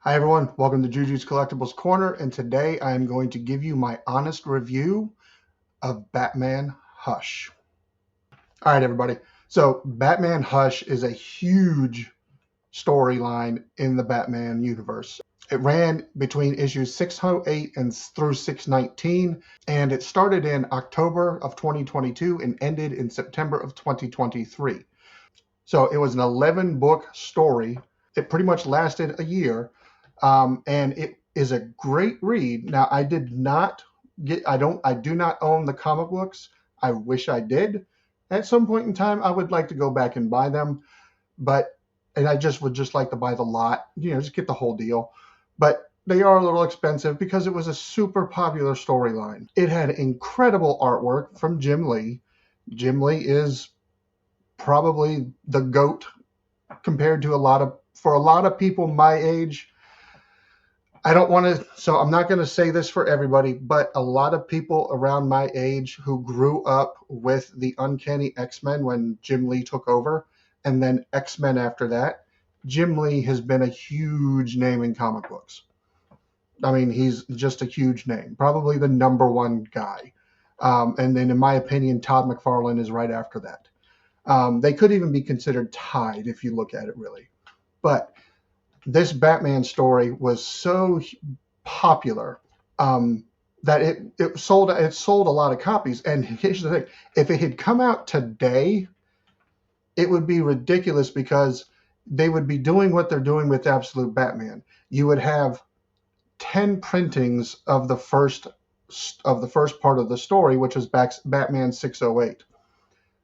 Hi everyone, welcome to Juju's Collectibles Corner, and today I am going to give you my honest review of Batman Hush. All right, everybody. So Batman Hush is a huge storyline in the Batman universe. It ran between issues 608 and through 619, and it started in October of 2022 and ended in September of 2023. So it was an 11-book story. It pretty much lasted a year. And it is a great read. Now, I do not own the comic books. I wish I did. At some point in time, I would like to go back and buy them, and I would just like to buy the lot, just get the whole deal. But they are a little expensive because it was a super popular storyline. It had incredible artwork from Jim Lee. Jim Lee is probably the GOAT compared to for a lot of people my age. I'm not going to say this for everybody, but a lot of people around my age who grew up with the Uncanny X-Men when Jim Lee took over, and then X-Men after that, Jim Lee has been a huge name in comic books. I mean, he's just a huge name, probably the number one guy. And then in my opinion, Todd McFarlane is right after that. They could even be considered tied if you look at it really. But this Batman story was so popular that it sold a lot of copies. And here's the thing: if it had come out today, it would be ridiculous because they would be doing what they're doing with Absolute Batman. You would have 10 printings of the first part of the story, which was Batman 608.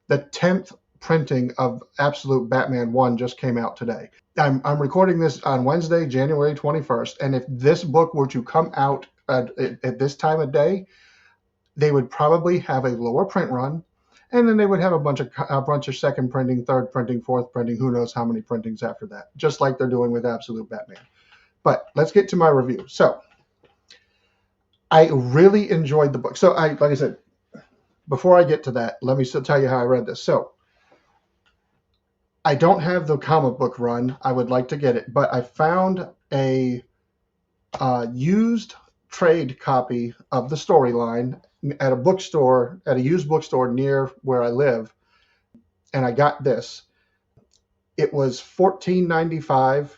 The 10th printing of Absolute Batman 1 just came out today. I'm recording this on Wednesday, January 21st, and if this book were to come out at this time of day, they would probably have a lower print run, and then they would have a bunch of second printing, third printing, fourth printing, who knows how many printings after that, just like they're doing with Absolute Batman. But let's get to my review. So I really enjoyed the book. So like I said, before I get to that, let me still tell you how I read this. So I don't have the comic book run. I would like to get it, but I found a used trade copy of the storyline at a used bookstore near where I live, and I got this. It was $14.95.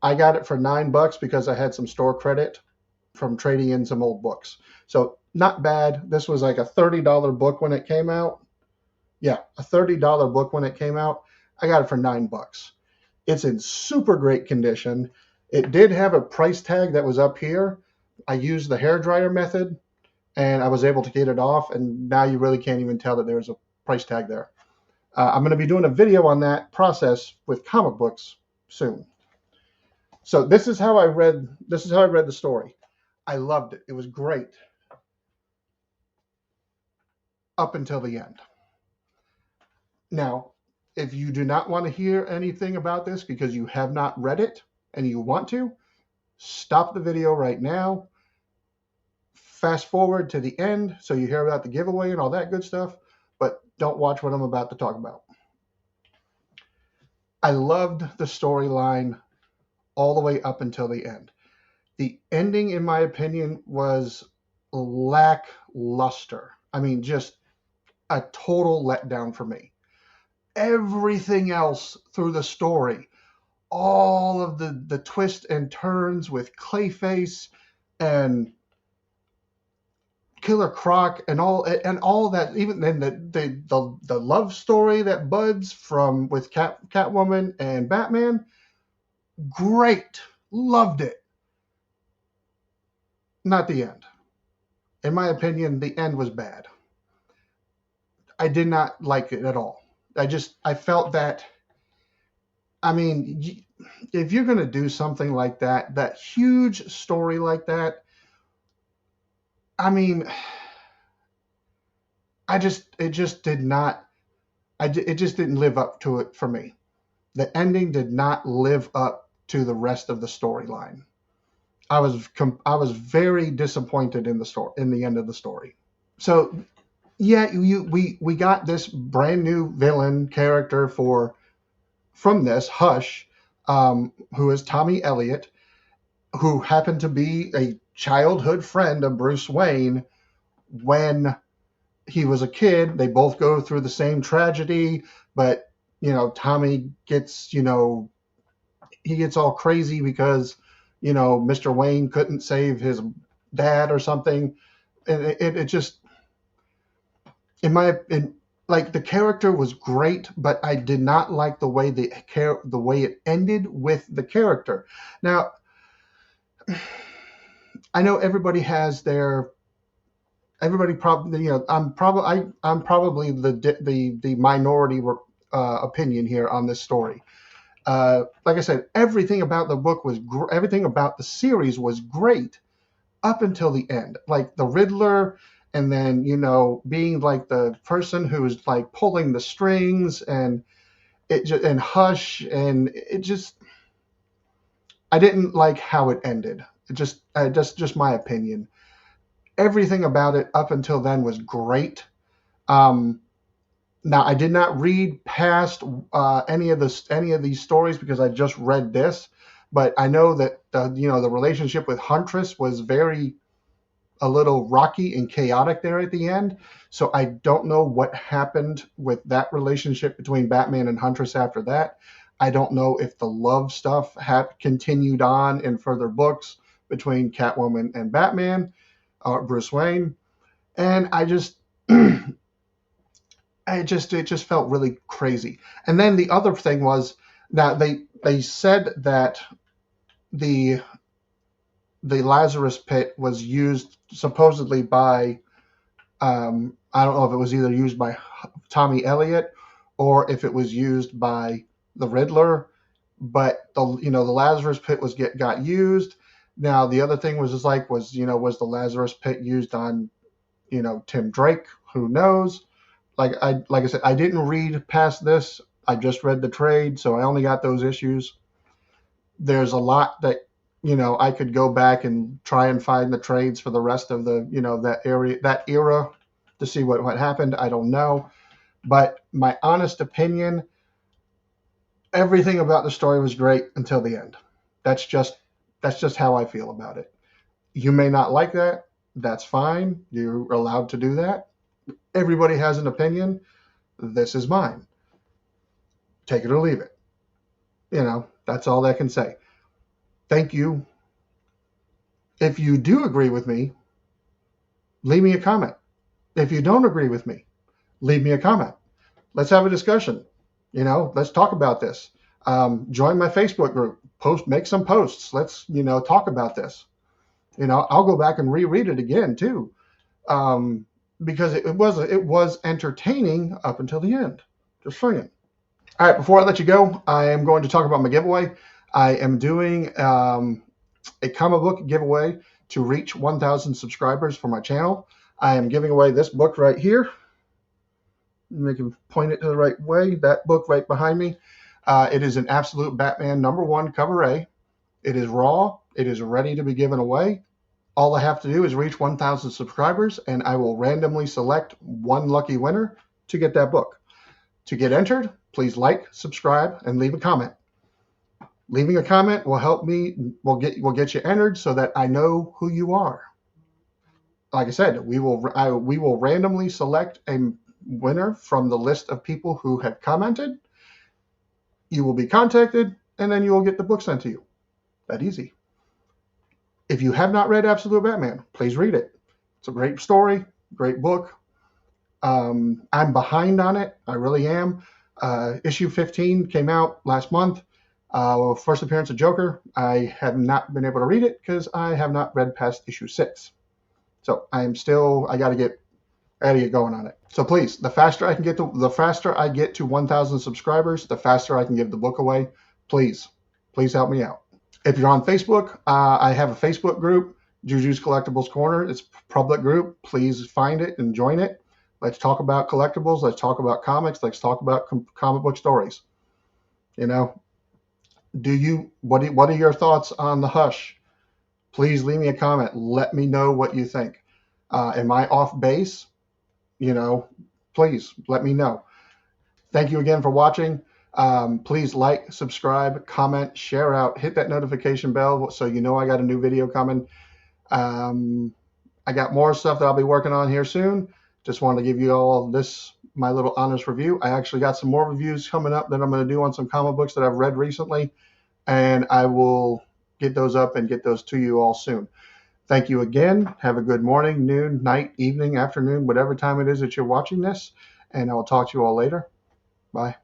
I got it for $9 because I had some store credit from trading in some old books. So not bad. This was like a $30 book when it came out. Yeah, a $30 book when it came out. I got it for $9. It's in super great condition. It did have a price tag that was up here. I used the hairdryer method, and I was able to get it off, and now you really can't even tell that there's a price tag there. I'm going to be doing a video on that process with comic books soon. So this is how I read the story. I loved it. It was great up until the end. Now, if you do not want to hear anything about this because you have not read it and you want to, stop the video right now. Fast forward to the end so you hear about the giveaway and all that good stuff, but don't watch what I'm about to talk about. I loved the storyline all the way up until the end. The ending, in my opinion, was lackluster. I mean, just a total letdown for me. Everything else through the story, all of the twists and turns with Clayface and Killer Croc and all that, even then the love story that buds with Catwoman and Batman, great, loved it. Not the end. In my opinion, the end was bad. I did not like it at all. I felt that, I mean, if you're going to do something like that huge story like that, I mean, it just didn't live up to it for me. The ending did not live up to the rest of the storyline. I was very disappointed in the end of the story. So yeah, we got this brand new villain character from this Hush, who is Tommy Elliott, who happened to be a childhood friend of Bruce Wayne when he was a kid. They both go through the same tragedy, but Tommy gets, he gets all crazy because, Mr. Wayne couldn't save his dad or something. And it just, like, the character was great, but I did not like the way it ended with the character. Now, I know everybody probably, I'm probably the minority opinion here on this story. Like I said, everything about the series was great up until the end. Like the Riddler, and then being like the person who's like pulling the strings, and and Hush, and it just, I didn't like how it ended. Just my opinion. Everything about it up until then was great. Um, Now, I did not read past any of these stories because I just read this, but I know that the relationship with Huntress was a little rocky and chaotic there at the end. So I don't know what happened with that relationship between Batman and Huntress after that. I don't know if the love stuff had continued on in further books between Catwoman and Batman, Bruce Wayne, and it just felt really crazy. And then the other thing was that they said that the the Lazarus Pit was used supposedly by, I don't know if it was either used by Tommy Elliott or if it was used by the Riddler, but the Lazarus Pit got used. Now the other thing was just like was the Lazarus Pit used on Tim Drake? Who knows? Like I said, I didn't read past this. I just read the trade, so I only got those issues. There's a lot that I could go back and try and find the trades for the rest of the that era to see what happened. I don't know, but my honest opinion, everything about the story was great until the end. That's just how I feel about it. You may not like that. That's fine. You're allowed to do that. Everybody has an opinion. This is mine. Take it or leave it. That's all I can say. Thank you. If you do agree with me, leave me a comment. If you don't agree with me, leave me a comment. Let's have a discussion. Let's talk about this. Join my Facebook group. Make some posts. Let's talk about this. I'll go back and reread it again too, because it was entertaining up until the end. Just saying. All right, before I let you go, I am going to talk about my giveaway. I am doing a comic book giveaway to reach 1,000 subscribers for my channel. I am giving away this book right here. Make him point it to the right way. That book right behind me. It is an absolute Batman #1 cover A. It is raw. It is ready to be given away. All I have to do is reach 1,000 subscribers, and I will randomly select one lucky winner to get that book. To get entered, please like, subscribe, and leave a comment. Leaving a comment will help me, will get you entered so that I know who you are. Like I said, we will randomly select a winner from the list of people who have commented. You will be contacted, and then you will get the book sent to you. That easy. If you have not read Absolute Batman, please read it. It's a great story, great book. I'm behind on it. I really am. Issue 15 came out last month. First appearance of Joker. I have not been able to read it because I have not read past issue 6. So I gotta get going on it. So please, the faster I get to 1,000 subscribers, the faster I can give the book away. Please help me out. If you're on Facebook, I have a Facebook group, Juju's Collectables Corner. It's a public group. Please find it and join it. Let's talk about collectibles. Let's talk about comics. Let's talk about comic book stories. What are your thoughts on the Hush? Please leave me a comment. Let me know what you think. Am I off base? Please let me know. Thank you again for watching. Please like, subscribe, comment, share out, hit that notification bell so you know I got a new video coming. Um, I got more stuff that I'll be working on here soon. Just wanted to give you all this, my little honest review. I actually got some more reviews coming up that I'm going to do on some comic books that I've read recently, and I will get those up and get those to you all soon. Thank you again. Have a good morning, noon, night, evening, afternoon, whatever time it is that you're watching this, and I will talk to you all later. Bye.